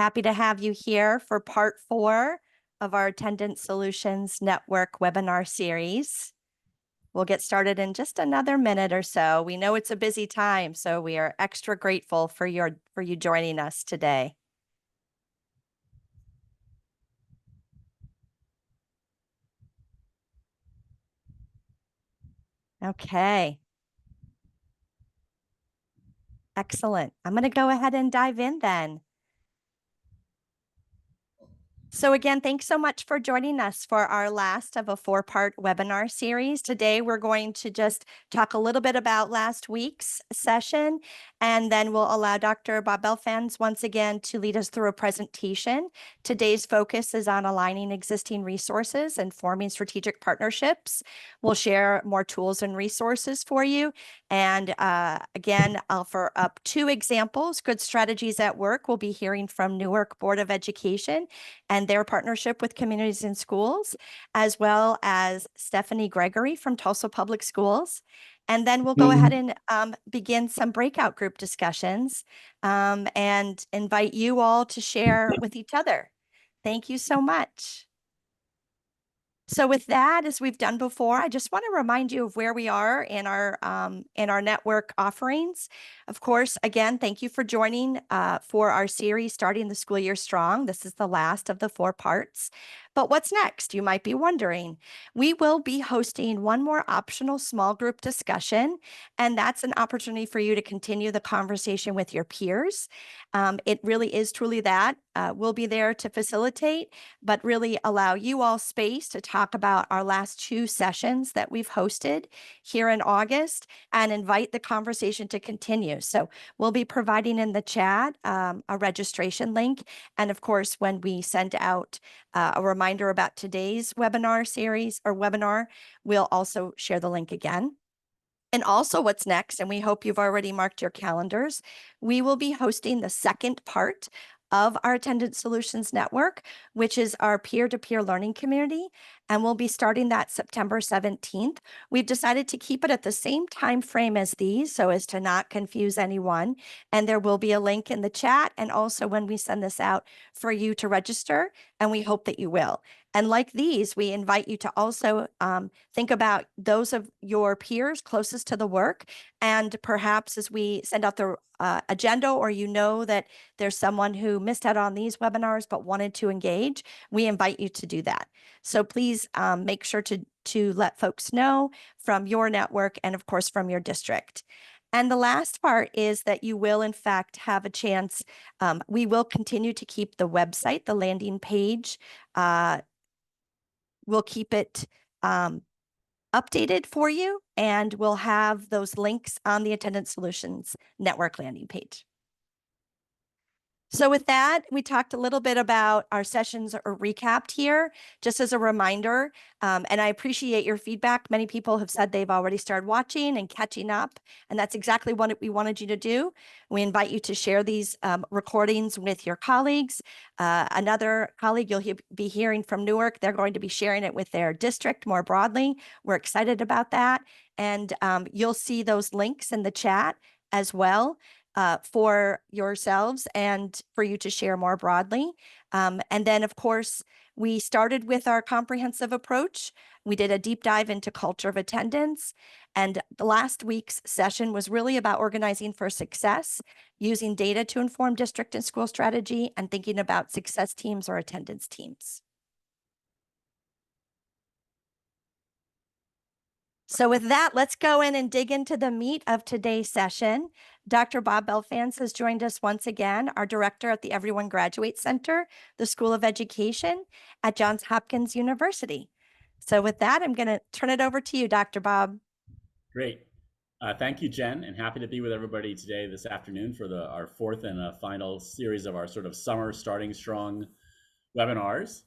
Happy to have you here for part 4 of our Attendance Solutions Network webinar series. We'll get started in just another minute or so. We know it's a busy time, so we are extra grateful for you joining us today. Okay. Excellent. I'm going to go ahead and dive in then. So again, thanks so much for joining us for our last of a 4-part webinar series. Today, we're going to just talk a little bit about last week's session, and then we'll allow Dr. Bob Belfans once again to lead us through a presentation. Today's focus is on aligning existing resources and forming strategic partnerships. We'll share more tools and resources for you. And again, I'll offer up 2 examples, good strategies at work. We'll be hearing from Newark Board of Education and their partnership with communities and schools, as well as Stephanie Gregory from Tulsa Public Schools. And then we'll go ahead and begin some breakout group discussions and invite you all to share with each other. Thank you so much. So with that, as we've done before, I just want to remind you of where we are in our network offerings. Of course, again, thank you for joining for our series, Starting the School Year Strong. This is the last of the 4 parts. But what's next? You might be wondering. We will be hosting one more optional small group discussion, and that's an opportunity for you to continue the conversation with your peers. It really is truly that. We'll be there to facilitate, but really allow you all space to talk about our last 2 sessions that we've hosted here in August and invite the conversation to continue. So we'll be providing in the chat a registration link. And of course, when we send out a reminder about today's webinar series or webinar, we'll also share the link again. And also what's next, and we hope you've already marked your calendars, we will be hosting the second part of our Attendance Solutions Network, which is our peer-to-peer learning community, and we'll be starting that September 17th. We've decided to keep it at the same time frame as these so as to not confuse anyone, and there will be a link in the chat and also when we send this out for you to register, and we hope that you will. And like these, we invite you to also think about those of your peers closest to the work, and perhaps as we send out the agenda, or you know that there's someone who missed out on these webinars but wanted to engage, we invite you to do that. So please make sure to let folks know from your network and of course from your district. And the last part is that you will, in fact, have a chance. We will continue to keep the website, the landing page. We'll keep it updated for you, and we'll have those links on the Attendance Solutions Network landing page. So with that, we talked a little bit about our sessions are recapped here, just as a reminder, and I appreciate your feedback. Many people have said they've already started watching and catching up, and that's exactly what we wanted you to do. We invite you to share these recordings with your colleagues. Another colleague you'll be hearing from Newark, they're going to be sharing it with their district more broadly. We're excited about that, and you'll see those links in the chat as well. For yourselves and for you to share more broadly. And then, of course, we started with our comprehensive approach. We did a deep dive into culture of attendance. And the last week's session was really about organizing for success, using data to inform district and school strategy, and thinking about success teams or attendance teams. So with that, let's go in and dig into the meat of today's session. Dr. Bob Belfans has joined us once again, our director at the Everyone Graduates Center, the School of Education at Johns Hopkins University. So with that, I'm going to turn it over to you, Dr. Bob. Great. Thank you, Jen, and happy to be with everybody today this afternoon for our 4th and final series of our sort of summer Starting Strong webinars.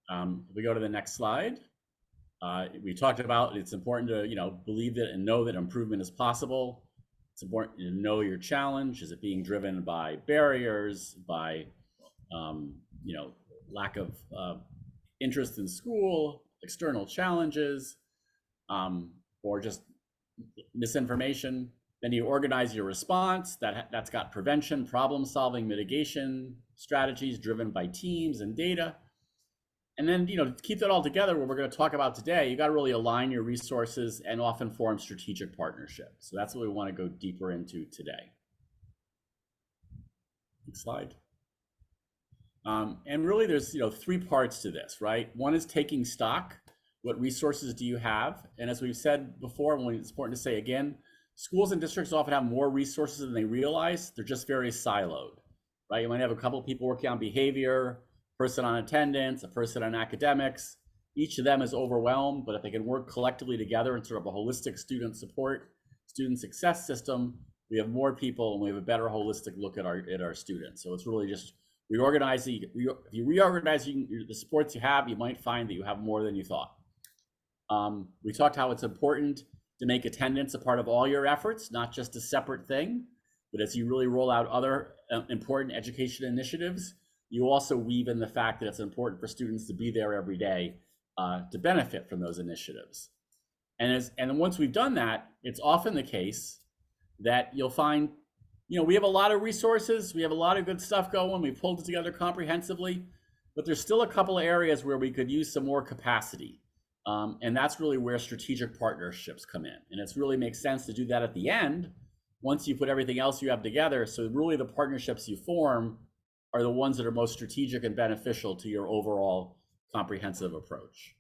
If we go to the next slide. We talked about it's important to believe that and know that improvement is possible. It's important to know your challenge. Is it being driven by barriers, by lack of interest in school, external challenges, or just misinformation? Then you organize your response. That's got prevention, problem solving, mitigation strategies driven by teams and data. And then, to keep that all together, what we're going to talk about today, you got to really align your resources and often form strategic partnerships. So that's what we want to go deeper into today. Next slide. And really, there's 3 parts to this, right? One is taking stock. What resources do you have? And as we've said before, and it's important to say again, schools and districts often have more resources than they realize. They're just very siloed, right? You might have a couple of people working on behavior, person on attendance, a person on academics. Each of them is overwhelmed, but if they can work collectively together in sort of a holistic student support, student success system, we have more people and we have a better holistic look at our students. So it's really just reorganizing. If you reorganize the supports you have, you might find that you have more than you thought. We talked how it's important to make attendance a part of all your efforts, not just a separate thing, but as you really roll out other important education initiatives, you also weave in the fact that it's important for students to be there every day to benefit from those initiatives. And then once we've done that, it's often the case that you'll find, we have a lot of resources, we have a lot of good stuff going, we've pulled it together comprehensively, but there's still a couple of areas where we could use some more capacity. And that's really where strategic partnerships come in. And it really makes sense to do that at the end, once you put everything else you have together. So really the partnerships you form are the ones that are most strategic and beneficial to your overall comprehensive approach.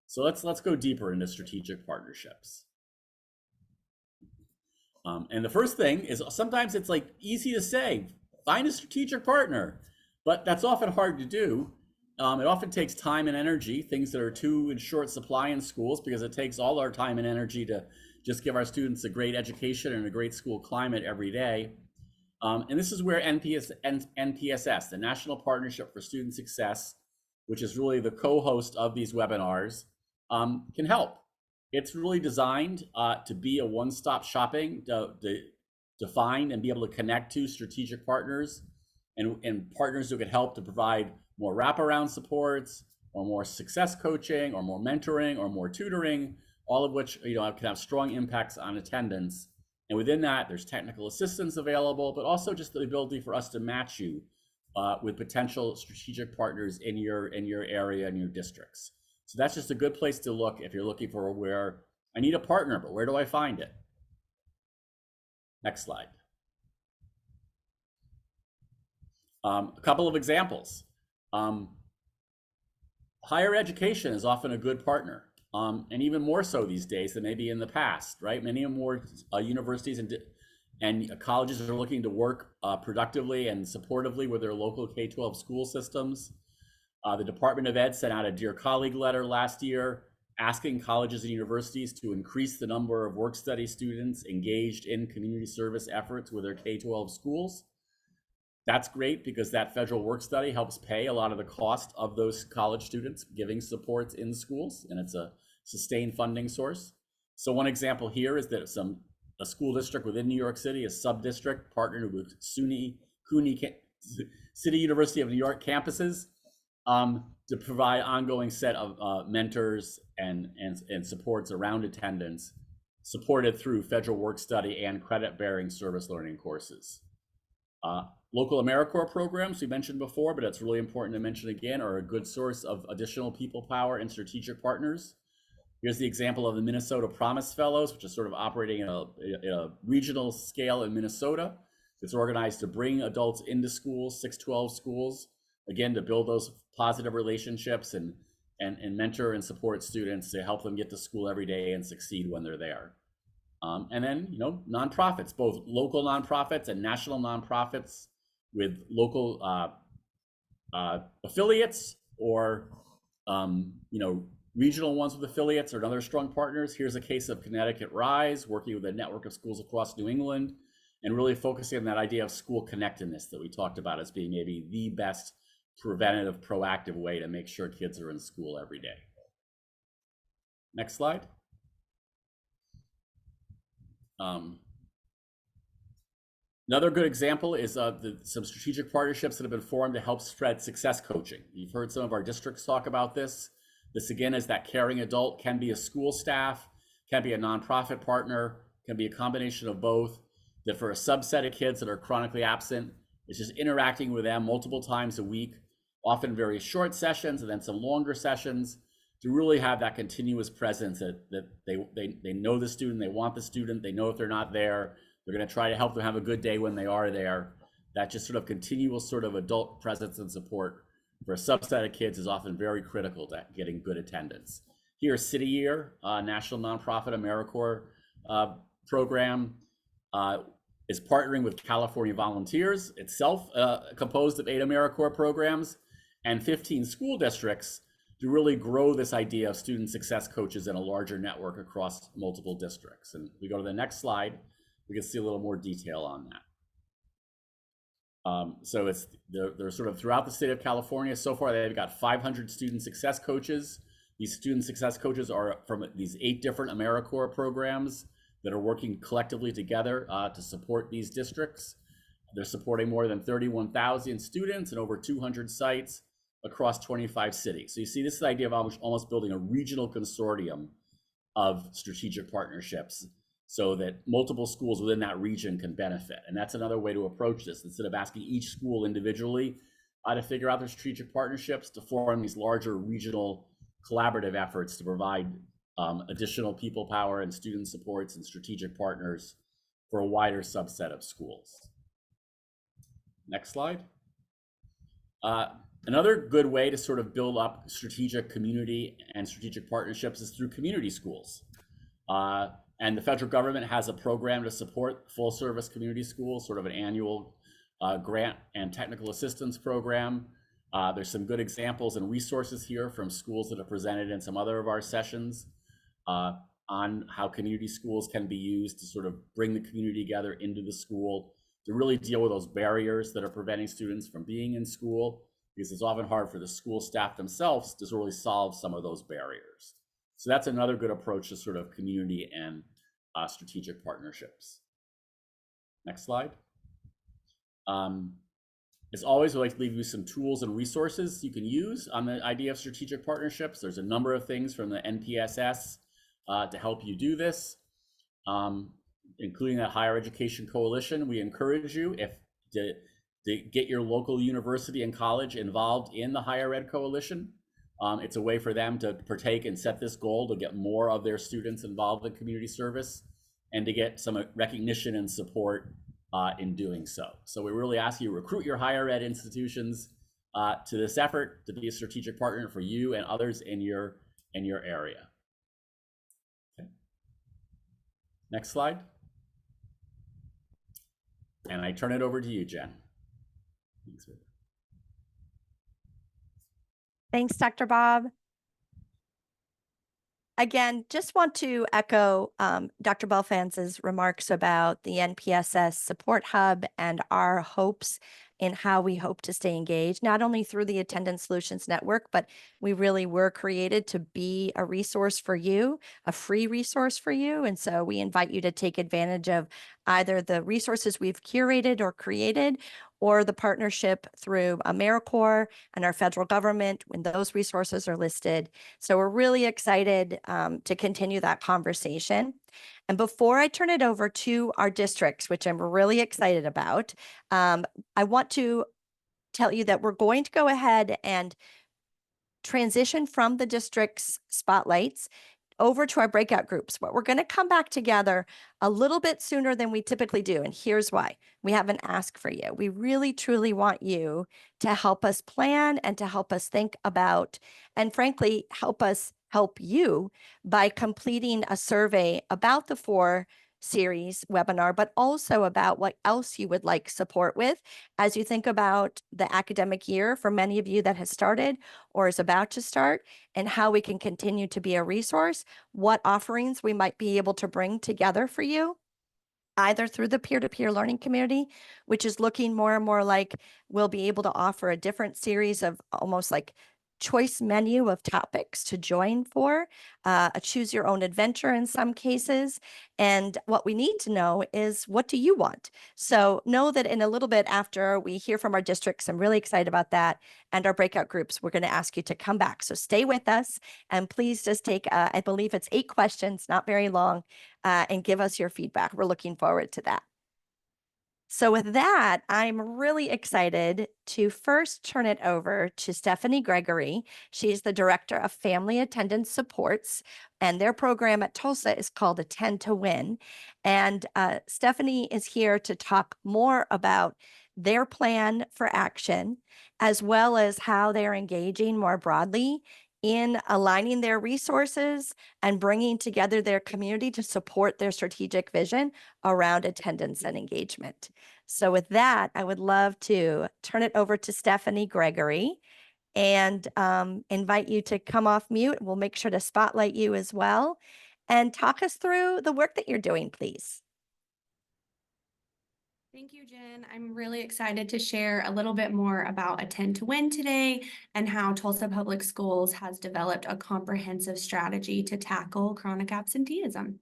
So let's go deeper into strategic partnerships. And the first thing is, sometimes it's like easy to say, find a strategic partner, but that's often hard to do. It often takes time and energy, things that are too in short supply in schools, because it takes all our time and energy to just give our students a great education and a great school climate every day. And this is where NPSS, the National Partnership for Student Success, which is really the co-host of these webinars, can help. It's really designed to be a one-stop shopping to find and be able to connect to strategic partners and partners who can help to provide more wraparound supports or more success coaching or more mentoring or more tutoring, all of which can have strong impacts on attendance. And within that, there's technical assistance available, but also just the ability for us to match you with potential strategic partners in your area and your districts. So that's just a good place to look if you're looking for where I need a partner, but where do I find it? Next slide. A couple of examples. Higher education is often a good partner, and even more so these days than maybe in the past, right? Many more universities and colleges are looking to work productively and supportively with their local K-12 school systems. The Department of Ed sent out a Dear Colleague letter last year asking colleges and universities to increase the number of work-study students engaged in community service efforts with their K-12 schools. That's great because that federal work-study helps pay a lot of the cost of those college students giving supports in schools, and it's a sustained funding source. So one example here is that a school district within New York City, a sub-district, partnered with City University of New York campuses to provide ongoing set of mentors and supports around attendance, supported through federal work-study and credit-bearing service learning courses. Local AmeriCorps programs we mentioned before, but it's really important to mention again, are a good source of additional people power and strategic partners. Here's the example of the Minnesota Promise Fellows, which is sort of operating in a regional scale in Minnesota. It's organized to bring adults into schools, 612 schools, again, to build those positive relationships and mentor and support students to help them get to school every day and succeed when they're there. And then, nonprofits, both local nonprofits and national nonprofits with local affiliates or, regional ones with affiliates are another strong partners. Here's a case of Connecticut Rise, working with a network of schools across New England and really focusing on that idea of school connectedness that we talked about as being maybe the best preventative, proactive way to make sure kids are in school every day. Next slide. Another good example is some strategic partnerships that have been formed to help spread success coaching. You've heard some of our districts talk about this. This again is that caring adult, can be a school staff, can be a nonprofit partner, can be a combination of both. that for a subset of kids that are chronically absent, it's just interacting with them multiple times a week, often very short sessions and then some longer sessions, to really have that continuous presence that they know the student, they want the student, they know if they're not there, they're going to try to help them have a good day when they are there. That just sort of continual sort of adult presence and support for a subset of kids is often very critical to getting good attendance. Here, City Year, National Nonprofit AmeriCorps program, is partnering with California Volunteers, itself composed of 8 AmeriCorps programs and 15 school districts, to really grow this idea of student success coaches in a larger network across multiple districts. And if we go to the next slide, we can see a little more detail on that. So they're sort of throughout the state of California. So far, they've got 500 student success coaches. These student success coaches are from these 8 different AmeriCorps programs that are working collectively together to support these districts. They're supporting more than 31,000 students and over 200 sites across 25 cities. So you see, this is the idea of almost building a regional consortium of strategic partnerships so that multiple schools within that region can benefit. And that's another way to approach this. Instead of asking each school individually to figure out their strategic partnerships, to form these larger regional collaborative efforts to provide additional people power and student supports and strategic partners for a wider subset of schools. Next slide. Another good way to sort of build up strategic community and strategic partnerships is through community schools. And the federal government has a program to support full service community schools, sort of an annual grant and technical assistance program. There's some good examples and resources here from schools that are presented in some other of our sessions on how community schools can be used to sort of bring the community together into the school, to really deal with those barriers that are preventing students from being in school, because it's often hard for the school staff themselves to really solve some of those barriers. So that's another good approach to sort of community and strategic partnerships. Next slide. As always, we'd like to leave you some tools and resources you can use on the idea of strategic partnerships. There's a number of things from the NPSS to help you do this, including that Higher Education Coalition. We encourage you to get your local university and college involved in the Higher Ed Coalition. It's a way for them to partake and set this goal to get more of their students involved in community service and to get some recognition and support in doing so. So we really ask you to recruit your higher ed institutions to this effort to be a strategic partner for you and others in your area. Okay. Next slide. And I turn it over to you, Jen. Thanks, Dr. Bob. Again, just want to echo Dr. Belfanz's remarks about the NPSS Support Hub and our hopes in how we hope to stay engaged, not only through the Attendance Solutions Network, but we really were created to be a resource for you, a free resource for you. And so we invite you to take advantage of either the resources we've curated or created, or the partnership through AmeriCorps and our federal government when those resources are listed. So we're really excited to continue that conversation. And before I turn it over to our districts, which I'm really excited about, I want to tell you that we're going to go ahead and transition from the district's spotlights over to our breakout groups, but we're going to come back together a little bit sooner than we typically do. And here's why. We have an ask for you. We really, truly want you to help us plan and to help us think about, and frankly, help us help you by completing a survey about the 4 series webinar, but also about what else you would like support with as you think about the academic year for many of you that has started or is about to start, and how we can continue to be a resource, what offerings we might be able to bring together for you, either through the peer-to-peer learning community, which is looking more and more like we'll be able to offer a different series of almost like choice menu of topics to join for, a choose your own adventure in some cases. And what we need to know is, what do you want? So know that in a little bit after we hear from our districts, I'm really excited about that, and our breakout groups, we're going to ask you to come back. So stay with us, and please just take, I believe it's 8 questions, not very long, and give us your feedback. We're looking forward to that. So with that, I'm really excited to first turn it over to Stephanie Gregory. She's the Director of Family Attendance Supports, and their program at Tulsa is called Attend to Win. And Stephanie is here to talk more about their plan for action, as well as how they're engaging more broadly in aligning their resources and bringing together their community to support their strategic vision around attendance and engagement. So with that, I would love to turn it over to Stephanie Gregory and invite you to come off mute. We'll make sure to spotlight you as well and talk us through the work that you're doing, please. Thank you, Jen. I'm really excited to share a little bit more about Attend to Win today and how Tulsa Public Schools has developed a comprehensive strategy to tackle chronic absenteeism.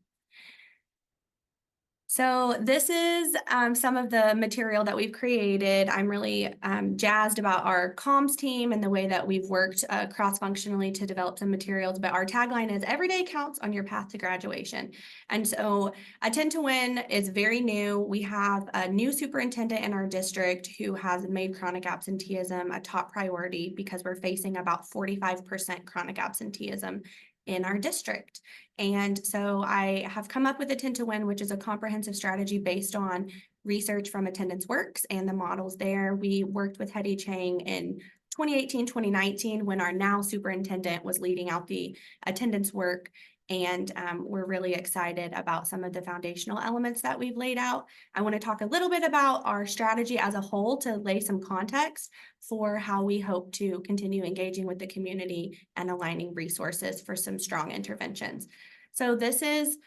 So this is some of the material that we've created. I'm really jazzed about our comms team and the way that we've worked cross-functionally to develop some materials, but our tagline is "Every day counts on your path to graduation." And so Attend to Win is very new. We have a new superintendent in our district who has made chronic absenteeism a top priority because we're facing about 45% chronic absenteeism in our district. And so I have come up with Attend to Win, which is a comprehensive strategy based on research from Attendance Works and the models there. We worked with Hetty Chang in 2018, 2019, when our now superintendent was leading out the attendance work. And we're really excited about some of the foundational elements that we've laid out. I want to talk a little bit about our strategy as a whole to lay some context for how we hope to continue engaging with the community and aligning resources for some strong interventions. So this is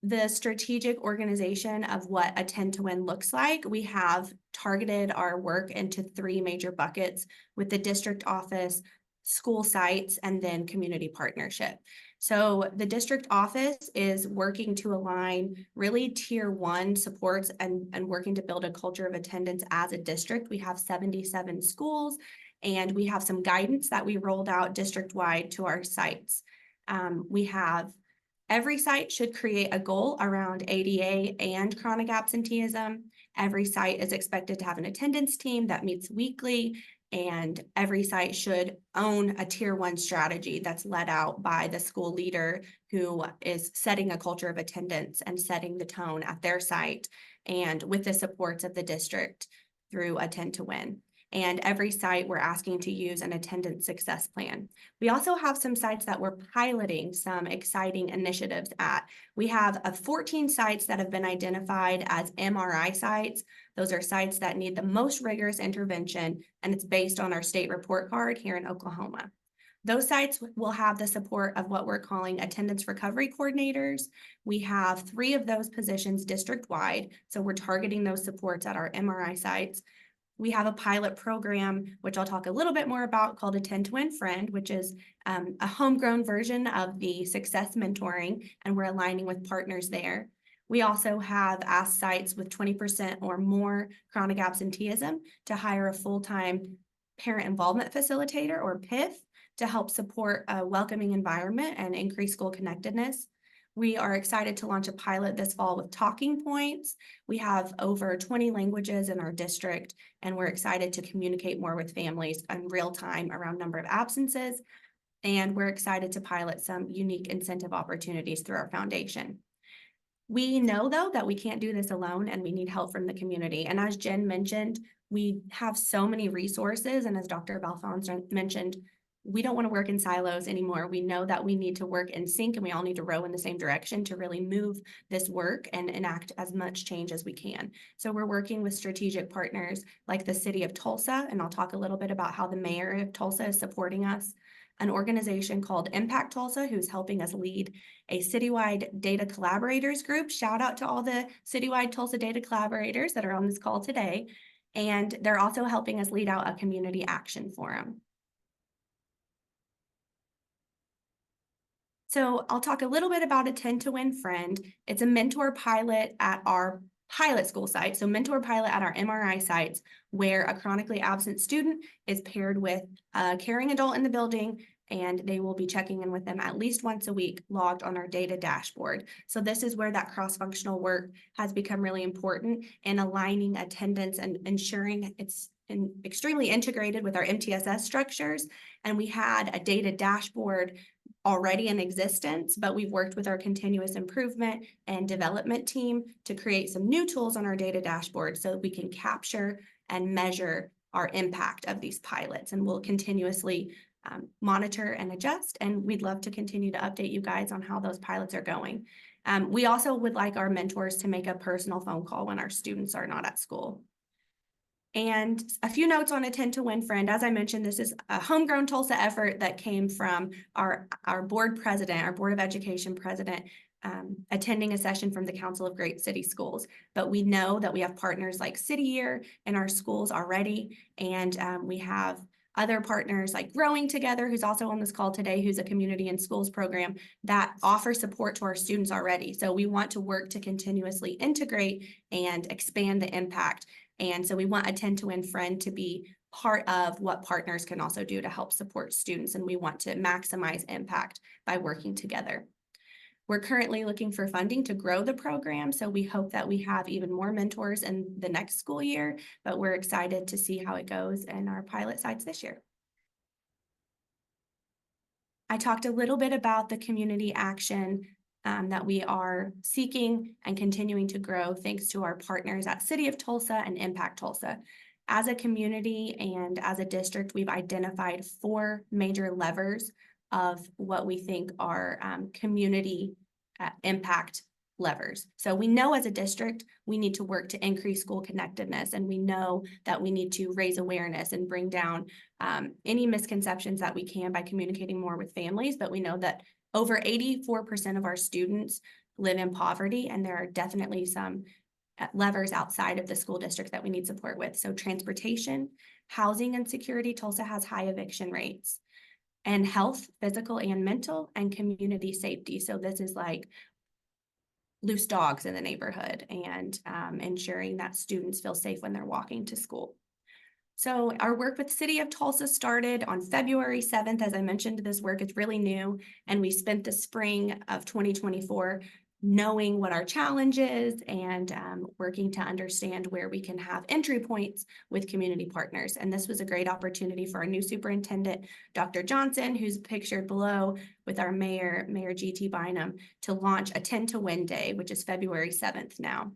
the strategic organization of what Attend to Win looks like. We have targeted our work into 3 major buckets with the district office, school sites, and then community partnership. So the district office is working to align really tier 1 supports and working to build a culture of attendance as a district. We have 77 schools, and we have some guidance that we rolled out district-wide to our sites. We have every site should create a goal around ADA and chronic absenteeism. Every site is expected to have an attendance team that meets weekly, and every site should own a tier 1 strategy that's led out by the school leader who is setting a culture of attendance and setting the tone at their site, and with the supports of the district through Attend to Win. And every site we're asking to use an attendance success plan. We also have some sites that we're piloting some exciting initiatives at. We have 14 sites that have been identified as MRI sites. Those are sites that need the most rigorous intervention, and it's based on our state report card here in Oklahoma. Those sites will have the support of what we're calling attendance recovery coordinators. We have 3 of those positions district-wide, so we're targeting those supports at our MRI sites. We have a pilot program, which I'll talk a little bit more about, called Attend to Win Friend, which is a homegrown version of the success mentoring, and we're aligning with partners there. We also have asked sites with 20% or more chronic absenteeism to hire a full-time parent involvement facilitator, or PIF, to help support a welcoming environment and increase school connectedness. We are excited to launch a pilot this fall with talking points. We have over 20 languages in our district, and we're excited to communicate more with families in real time around number of absences. And we're excited to pilot some unique incentive opportunities through our foundation. We know, though, that we can't do this alone, and we need help from the community. And as Jen mentioned, we have so many resources, and as Dr. Balfons mentioned, we don't want to work in silos anymore. We know that we need to work in sync, and we all need to row in the same direction to really move this work and enact as much change as we can. So we're working with strategic partners like the City of Tulsa, and I'll talk a little bit about how the mayor of Tulsa is supporting us. An organization called Impact Tulsa, who's helping us lead a citywide data collaborators group. Shout out to all the citywide Tulsa data collaborators that are on this call today. And they're also helping us lead out a community action forum. So I'll talk a little bit about Attend to Win Friend. It's a mentor pilot at our pilot school site. So mentor pilot at our MRI sites, where a chronically absent student is paired with a caring adult in the building and they will be checking in with them at least once a week, logged on our data dashboard. So this is where that cross-functional work has become really important in aligning attendance and ensuring it's extremely integrated with our MTSS structures. And we had a data dashboard already in existence, but we've worked with our continuous improvement and development team to create some new tools on our data dashboard so that we can capture and measure our impact of these pilots. And we'll continuously monitor and adjust, and we'd love to continue to update you guys on how those pilots are going. We also would like our mentors to make a personal phone call when our students are not at school. And a few notes on Attend to Win Friend. As I mentioned, this is a homegrown Tulsa effort that came from our board president, our Board of Education president, attending a session from the Council of Great City Schools. But we know that we have partners like City Year in our schools already, and we have other partners like Growing Together, who's also on this call today, who's a community and schools program that offers support to our students already. So we want to work to continuously integrate and expand the impact. And so we want Attend to Win Friend to be part of what partners can also do to help support students. And we want to maximize impact by working together. We're currently looking for funding to grow the program, so we hope that we have even more mentors in the next school year, but we're excited to see how it goes in our pilot sites this year. I talked a little bit about the community action that we are seeking and continuing to grow thanks to our partners at City of Tulsa and Impact Tulsa. As a community and as a district, we've identified 4 major levers of what we think are community impact levers. So we know as a district, we need to work to increase school connectedness, and we know that we need to raise awareness and bring down any misconceptions that we can by communicating more with families. But we know that over 84% of our students live in poverty, and there are definitely some levers outside of the school district that we need support with. So transportation, housing insecurity, Tulsa has high eviction rates, and health, physical and mental, and community safety. So this is like loose dogs in the neighborhood and ensuring that students feel safe when they're walking to school. So our work with City of Tulsa started on February 7th. As I mentioned, this work is really new, and we spent the spring of 2024 knowing what our challenge is and working to understand where we can have entry points with community partners. And this was a great opportunity for our new superintendent, Dr. Johnson, who's pictured below, with our mayor, Mayor G.T. Bynum, to launch Attend to Win Day, which is February 7th now.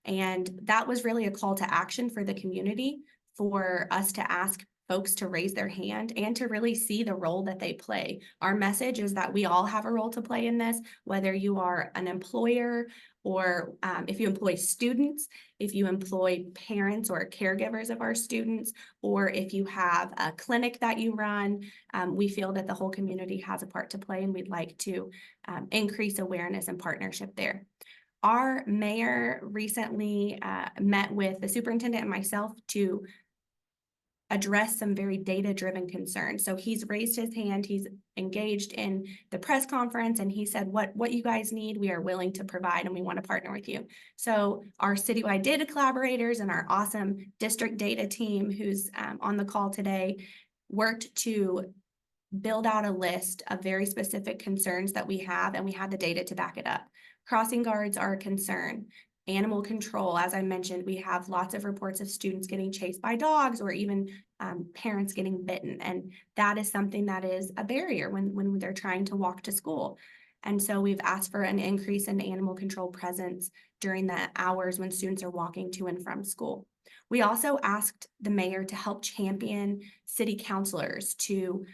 And that was really a call to action for the community, for us to ask folks to raise their hand and to really see the role that they play. Our message is that we all have a role to play in this, whether you are an employer or if you employ students, if you employ parents or caregivers of our students, or if you have a clinic that you run. We feel that the whole community has a part to play, and we'd like to increase awareness and partnership there. Our mayor recently met with the superintendent and myself to address some very data-driven concerns. So he's raised his hand, he's engaged in the press conference, and he said, what you guys need, we are willing to provide, and we want to partner with you. So our citywide data collaborators and our awesome district data team, who's on the call today, worked to build out a list of very specific concerns that we have, and we had the data to back it up. Crossing guards are a concern. Animal control, as I mentioned, we have lots of reports of students getting chased by dogs or even parents getting bitten. And that is something that is a barrier when they're trying to walk to school. And so we've asked for an increase in animal control presence during the hours when students are walking to and from school. We also asked the mayor to help champion city councilors to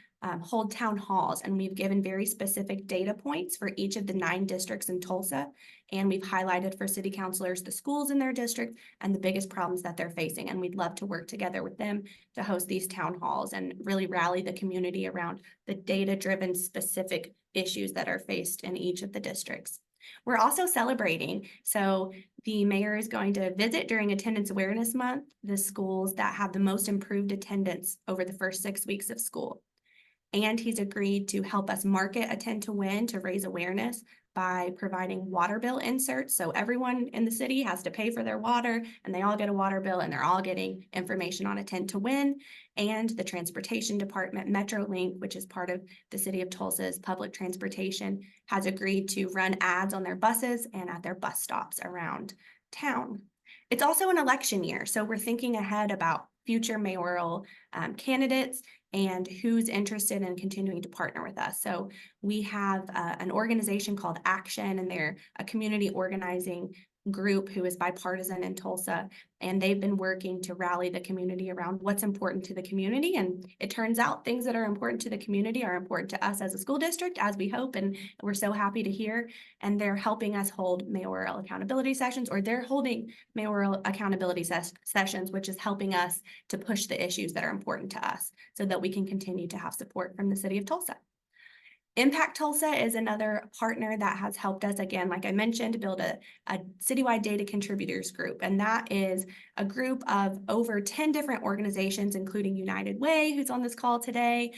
hold town halls, and we've given very specific data points for each of the 9 districts in Tulsa, and we've highlighted for city councilors the schools in their district and the biggest problems that they're facing, and we'd love to work together with them to host these town halls and really rally the community around the data-driven specific issues that are faced in each of the districts. We're also celebrating. So the mayor is going to visit during Attendance Awareness Month the schools that have the most improved attendance over the first 6 weeks of school. And he's agreed to help us market Attend to Win to raise awareness by providing water bill inserts. So everyone in the city has to pay for their water, and they all get a water bill, and they're all getting information on Attend to Win. And the Transportation Department, MetroLink, which is part of the City of Tulsa's public transportation, has agreed to run ads on their buses and at their bus stops around town. It's also an election year, so we're thinking ahead about future mayoral candidates and who's interested in continuing to partner with us. So we have an organization called Action, and they're a community organizing group who is bipartisan in Tulsa, and they've been working to rally the community around what's important to the community. And it turns out things that are important to the community are important to us as a school district, as we hope, and we're so happy to hear. And they're helping us hold mayoral accountability sessions, or they're holding mayoral accountability sessions, which is helping us to push the issues that are important to us so that we can continue to have support from the City of Tulsa. Impact Tulsa is another partner that has helped us, again, like I mentioned, build a citywide data contributors group. And that is a group of over 10 different organizations, including United Way, who's on this call today,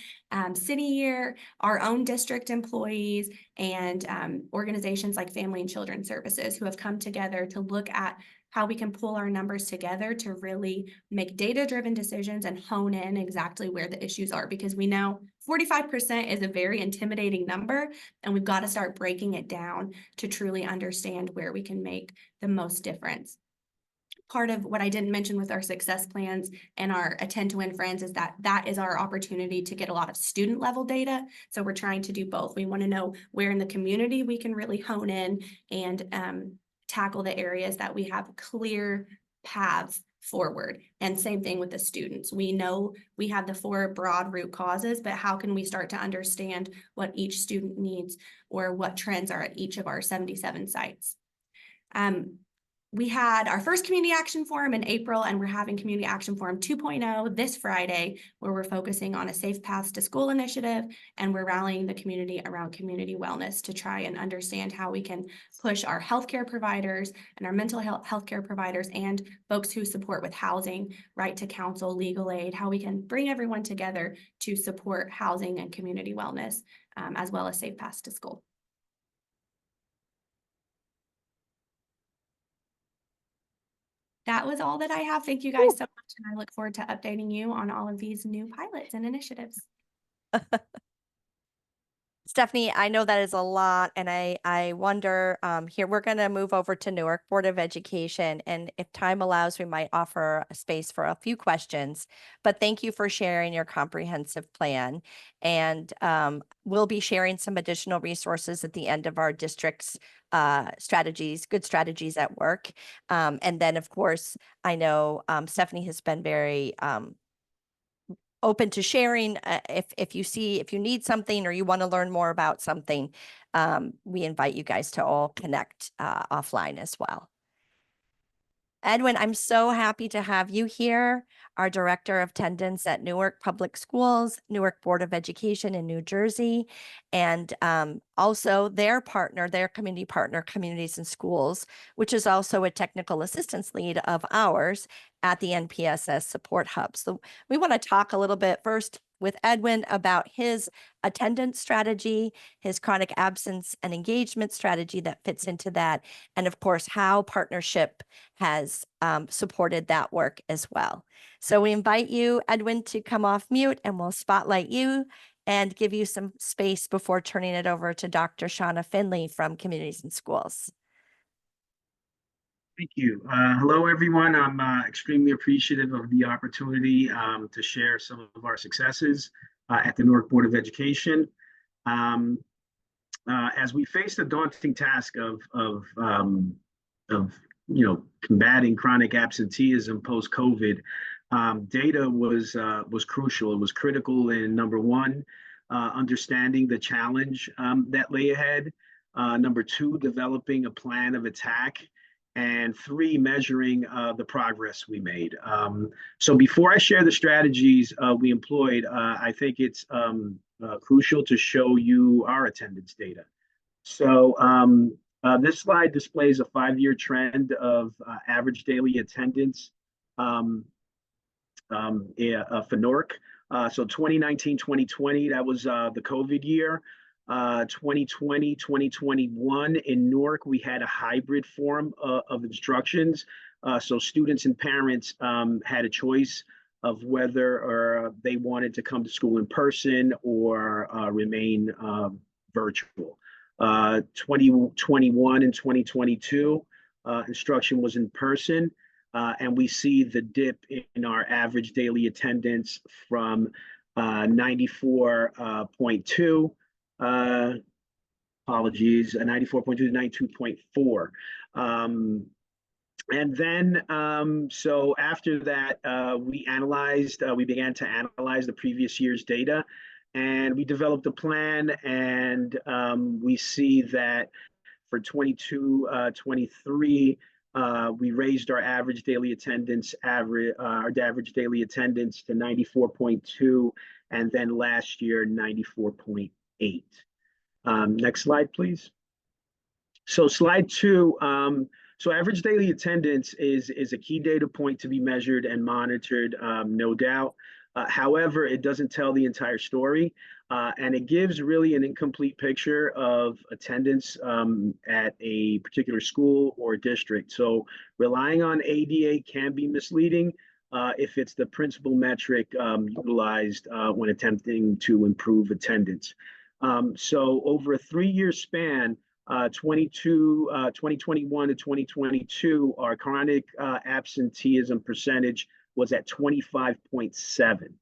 City Year, our own district employees, and organizations like Family and Children Services, who have come together to look at how we can pull our numbers together to really make data-driven decisions and hone in exactly where the issues are, because we know 45% is a very intimidating number, and we've got to start breaking it down to truly understand where we can make the most difference. Part of what I didn't mention with our success plans and our Attend to Win Friends is that that is our opportunity to get a lot of student level data. So we're trying to do both. We want to know where in the community we can really hone in and tackle the areas that we have clear paths forward. And same thing with the students. We know we have the 4 broad root causes, but how can we start to understand what each student needs or what trends are at each of our 77 sites? We had our first Community Action Forum in April, and we're having Community Action Forum 2.0 this Friday, where we're focusing on a Safe Paths to School initiative, and we're rallying the community around community wellness to try and understand how we can push our healthcare providers and our mental health healthcare providers and folks who support with housing, right to counsel, legal aid, how we can bring everyone together to support housing and community wellness, as well as Safe Paths to School. That was all that I have. Thank you guys so much, and I look forward to updating you on all of these new pilots and initiatives. Stephanie, I know that is a lot, and I wonder, here, we're going to move over to Newark Board of Education, and if time allows, we might offer a space for a few questions, but thank you for sharing your comprehensive plan, and we'll be sharing some additional resources at the end of our district's strategies, good strategies at work, and then, of course, I know Stephanie has been very open to sharing. If you need something or you want to learn more about something, we invite you guys to all connect offline as well. Edwin, I'm so happy to have you here, our Director of Attendance at Newark Public Schools, Newark Board of Education in New Jersey, and also their partner, their community partner, Communities and Schools, which is also a technical assistance lead of ours at the NPSS Support Hub. So we want to talk a little bit first with Edwin about his attendance strategy, his chronic absence and engagement strategy that fits into that, and of course, how partnership has supported that work as well. So we invite you, Edwin, to come off mute, and we'll spotlight you and give you some space before turning it over to Dr. Shauna Finley from Communities and Schools. Thank you. Hello, everyone. I'm extremely appreciative of the opportunity to share some of our successes at the Newark Board of Education. As we face the daunting task of combating chronic absenteeism post-COVID, data was crucial. It was critical in, number one, understanding the challenge that lay ahead. Number two, developing a plan of attack. And three, measuring the progress we made. So before I share the strategies we employed, I think it's crucial to show you our attendance data. So this slide displays a 5-year trend of average daily attendance for Newark. So 2019, 2020, that was the COVID year. 2020, 2021. In Newark, we had a hybrid form of instructions. So students and parents had a choice of whether or they wanted to come to school in person or remain virtual. 2021 and 2022, instruction was in person, and we see the dip in our average daily attendance from 94.2, apologies, 94.2 to 92.4. And then, so after that, we began to analyze the previous year's data, and we developed a plan, and we see that for 22, 23, we raised our average daily attendance to 94.2, and then last year, 94.8. Next slide, please. So slide 2, so average daily attendance is a key data point to be measured and monitored, no doubt. However, it doesn't tell the entire story, and it gives really an incomplete picture of attendance at a particular school or district. So relying on ADA can be misleading if it's the principal metric utilized when attempting to improve attendance. So over a 3-year span, 2021 to 2022, our chronic absenteeism percentage was at 25.7.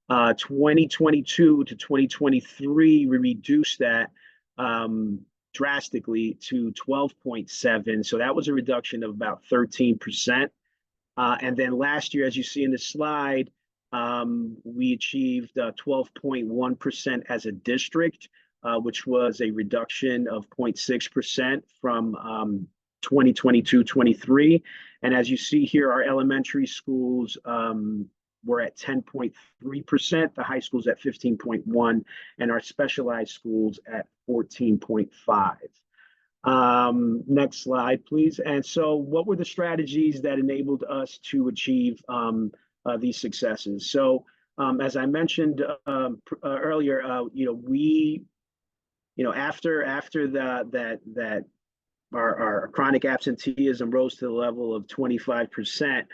2022 to 2023, we reduced that drastically to 12.7. So that was a reduction of about 13%. And then last year, as you see in the slide, we achieved 12.1% as a district, which was a reduction of 0.6% from 2022-23. And as you see here, our elementary schools were at 10.3%, the high schools at 15.1%, and our specialized schools at 14.5%. Next slide, please. And so what were the strategies that enabled us to achieve these successes? So as I mentioned earlier, after that our chronic absenteeism rose to the level of 25%,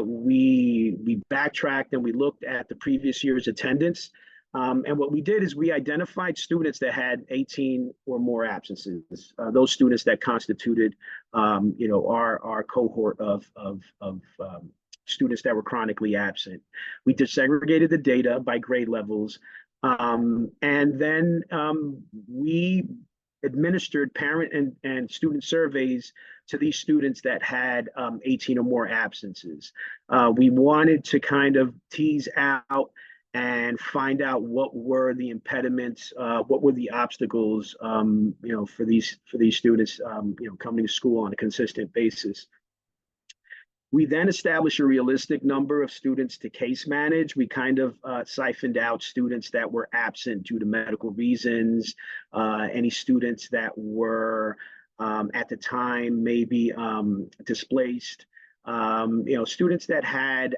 we backtracked and we looked at the previous year's attendance. And what we did is we identified students that had 18 or more absences, those students that constituted, our cohort of students that were chronically absent. We desegregated the data by grade levels, and then we administered parent and student surveys to these students that had 18 or more absences. We wanted to kind of tease out and find out what were the impediments, what were the obstacles, for these students, coming to school on a consistent basis. We then established a realistic number of students to case manage. We kind of siphoned out students that were absent due to medical reasons, any students that were at the time maybe displaced, students that had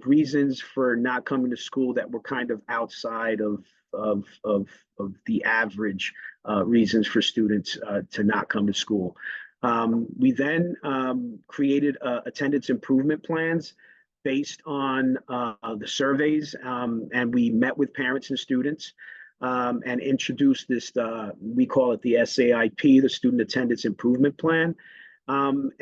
reasons for not coming to school that were kind of outside of the average reasons for students to not come to school. We then created attendance improvement plans based on the surveys, and we met with parents and students and introduced this, we call it the SAIP, the Student Attendance Improvement Plan. And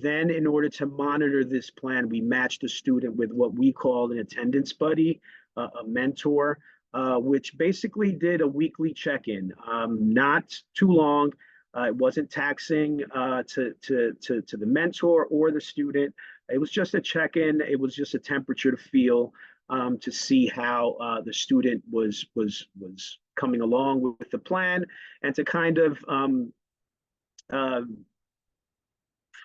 then in order to monitor this plan, we matched a student with what we call an attendance buddy, a mentor, which basically did a weekly check-in, not too long. It wasn't taxing to the mentor or the student. It was just a check-in. It was just a temperature to feel, to see how the student was coming along with the plan, and to kind of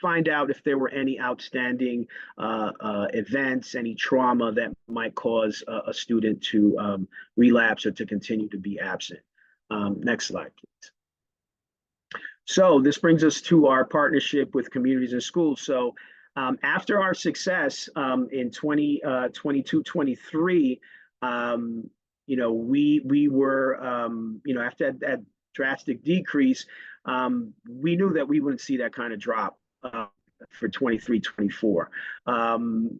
find out if there were any outstanding events, any trauma that might cause a student to relapse or to continue to be absent. Next slide, please. So this brings us to our partnership with communities and schools. So after our success in 2022-23, we were, after that drastic decrease, we knew that we wouldn't see that kind of drop for 23, 24.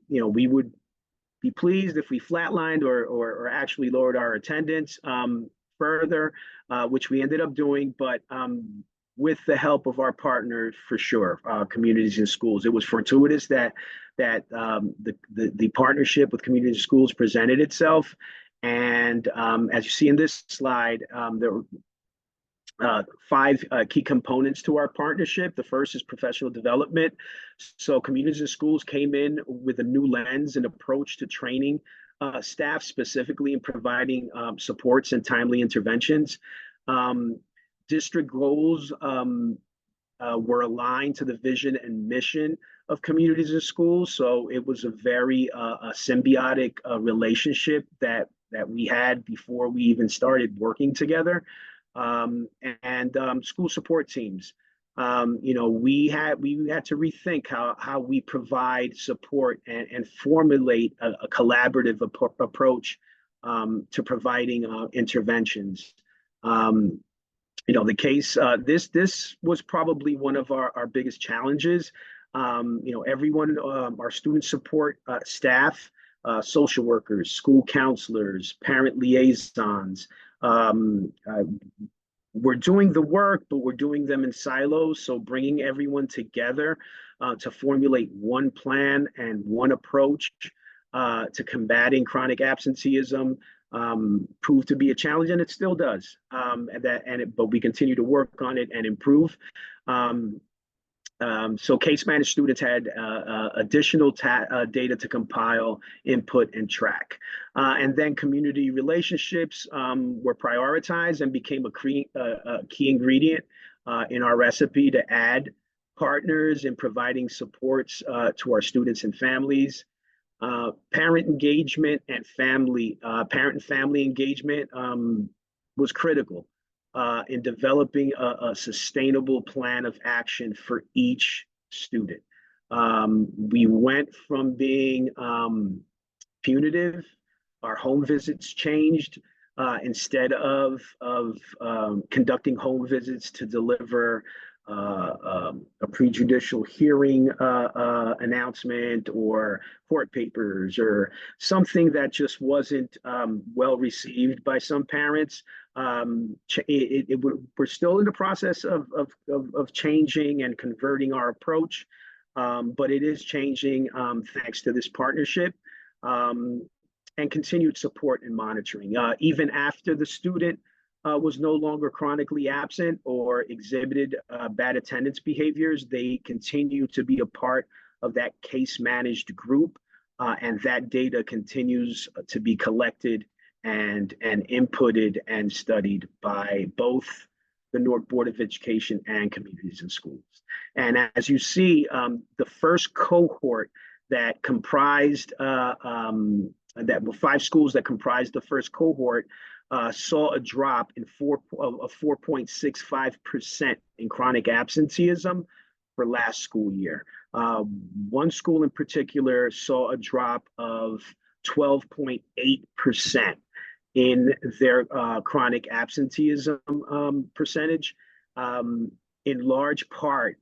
We would be pleased if we flatlined or actually lowered our attendance further, which we ended up doing, but with the help of our partners, for sure, communities and schools. It was fortuitous that the partnership with communities and schools presented itself. And as you see in this slide, there were five key components to our partnership. The first is professional development. So communities and schools came in with a new lens and approach to training staff, specifically in providing supports and timely interventions. District goals were aligned to the vision and mission of communities and schools. So it was a very symbiotic relationship that we had before we even started working together. And school support teams. We had to rethink how we provide support and formulate a collaborative approach to providing interventions. The case, this was probably one of our biggest challenges. Everyone, our student support staff, social workers, school counselors, parent liaisons, we're doing the work, but we're doing them in silos. So bringing everyone together to formulate one plan and one approach to combating chronic absenteeism proved to be a challenge, and it still does. But we continue to work on it and improve. So case managed students had additional data to compile, input, and track. And then community relationships were prioritized and became a key ingredient in our recipe to add partners in providing supports to our students and families. Parent engagement and parent and family engagement was critical in developing a sustainable plan of action for each student. We went from being punitive. Our home visits changed. Instead of conducting home visits to deliver a prejudicial hearing announcement or court papers or something that just wasn't well received by some parents. We're still in the process of changing and converting our approach, but it is changing thanks to this partnership and continued support and monitoring. Even after the student was no longer chronically absent or exhibited bad attendance behaviors, they continue to be a part of that case managed group, and that data continues to be collected and inputted and studied by both the Newark Board of Education and communities and schools. And as you see, the first cohort that comprised, that were 5 schools that comprised the first cohort, saw a drop of 4.65% in chronic absenteeism for last school year. One school in particular saw a drop of 12.8% in their chronic absenteeism percentage, in large part,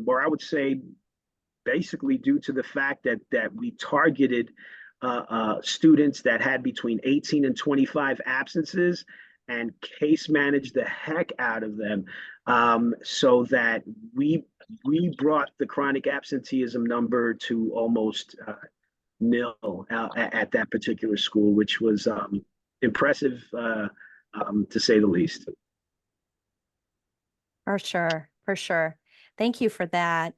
or I would say basically due to the fact that we targeted students that had between 18 and 25 absences and case managed the heck out of them, so that we brought the chronic absenteeism number to almost nil at that particular school, which was impressive to say the least. For sure, for sure. Thank you for that.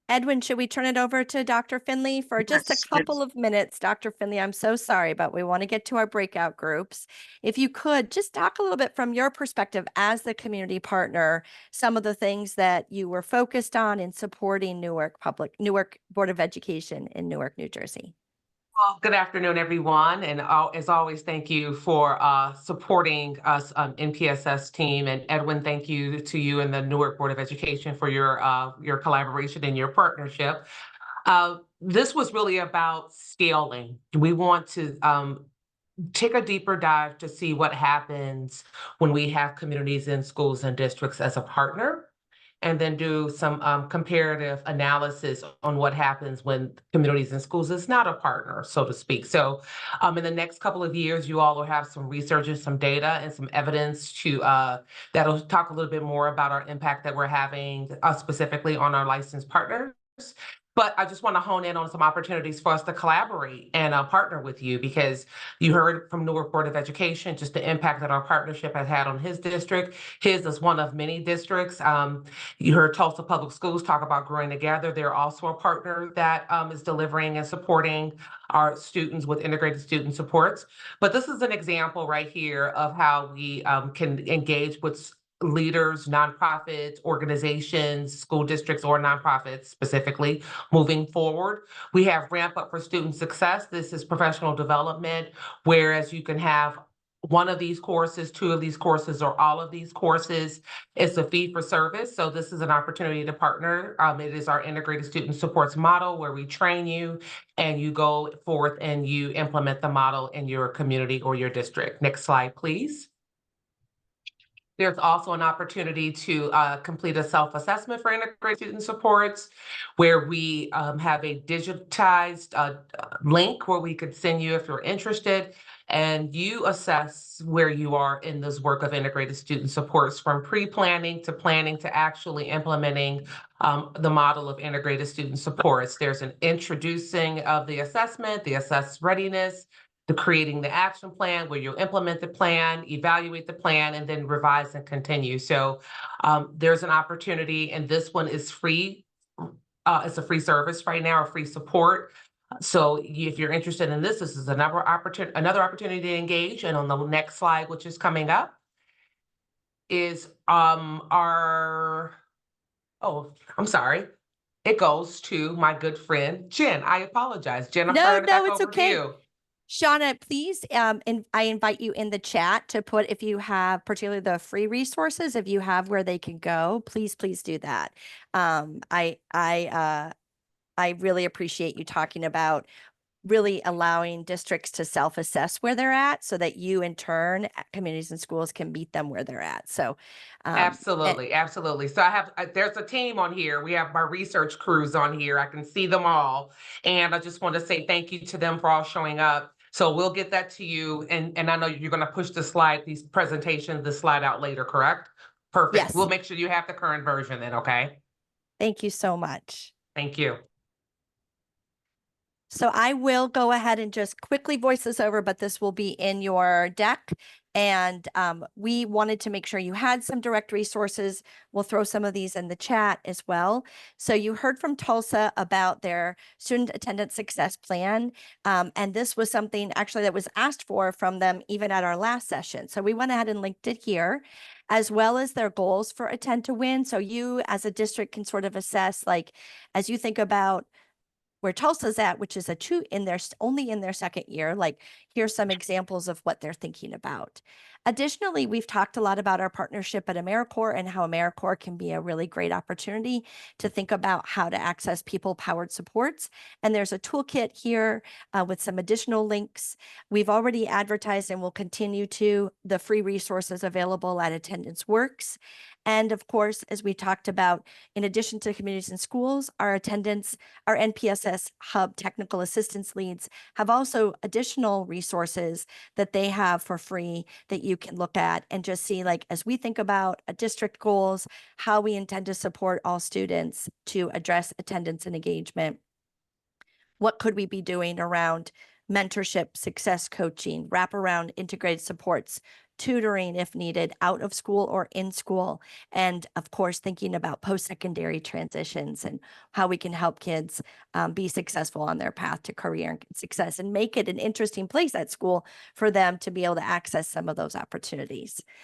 Edwin, should we turn it over to Dr. Finley for just a couple of minutes? Dr. Finley, I'm so sorry, but we want to get to our breakout groups. If you could just talk a little bit from your perspective as the community partner, some of the things that you were focused on in supporting Newark Board of Education in Newark, New Jersey. Well, good afternoon, everyone. And as always, thank you for supporting us, NPSS team. And Edwin, thank you to you and the Newark Board of Education for your collaboration and your partnership. This was really about scaling. We want to take a deeper dive to see what happens when we have communities in schools and districts as a partner, and then do some comparative analysis on what happens when communities and schools is not a partner, so to speak. So in the next couple of years, you all will have some research and some data and some evidence to that'll talk a little bit more about our impact that we're having specifically on our licensed partners. But I just want to hone in on some opportunities for us to collaborate and partner with you, because you heard from Newark Board of Education just the impact that our partnership has had on his district. His is one of many districts. You heard Tulsa Public Schools talk about growing together. They're also a partner that is delivering and supporting our students with integrated student supports. But this is an example right here of how we can engage with leaders, nonprofits, organizations, school districts, or nonprofits specifically moving forward. We have Ramp Up for Student Success. This is professional development, whereas you can have one of these courses, two of these courses, or all of these courses. It's a fee for service. So this is an opportunity to partner. It is our integrated student supports model, where we train you and you go forth and you implement the model in your community or your district. Next slide, please. There's also an opportunity to complete a self-assessment for integrated student supports, where we have a digitized link where we could send you if you're interested, and you assess where you are in this work of integrated student supports, from pre-planning to actually implementing the model of integrated student supports. There's an introducing of the assessment, the assess readiness, the creating the action plan, where you'll implement the plan, evaluate the plan, and then revise and continue. So there's an opportunity, and this one is free. It's a free service right now, a free support. So if you're interested in this, this is another opportunity to engage. And on the next slide, which is coming up, is our, oh, I'm sorry. It goes to my good friend, Jen. I apologize. Jen, I'm turning it back it's over to okay. you. Shauna, please, and I invite you in the chat to put, if you have particularly the free resources, if you have where they can go, please do that. I really appreciate you talking about really allowing districts to self-assess where they're at, so that you in turn, communities and schools, can meet them where they're at. So Absolutely. Absolutely. So I have, there's a team on here. We have my research crews on here. I can see them all. And I just want to say thank you to them for all showing up. So we'll get that to you. And I know you're going to push the slide out later, correct? Perfect. Yes. We'll make sure you have the current version then, okay? Thank you so much. Thank you. So I will go ahead and just quickly voice this over, but this will be in your deck. And we wanted to make sure you had some direct resources. We'll throw some of these in the chat as well. So you heard from Tulsa about their student attendance success plan. And this was something actually that was asked for from them even at our last session. So we went ahead and linked it here, as well as their goals for Attend to Win. So you as a district can sort of assess, like, as you think about where Tulsa's at, which is only in their second year, like, here's some examples of what they're thinking about. Additionally, we've talked a lot about our partnership at AmeriCorps and how AmeriCorps can be a really great opportunity to think about how to access people-powered supports. And there's a toolkit here with some additional links. We've already advertised and will continue to the free resources available at Attendance Works. And of course, as we talked about, in addition to communities and schools, our NPSS Hub technical assistance leads have also additional resources that they have for free that you can look at and just see, like, as we think about district goals, how we intend to support all students to address attendance and engagement. What could we be doing around mentorship, success coaching, wraparound integrated supports, tutoring if needed, out of school or in school, and of course, thinking about post-secondary transitions and how we can help kids be successful on their path to career and success, and make it an interesting place at school for them to be able to access some of those opportunities.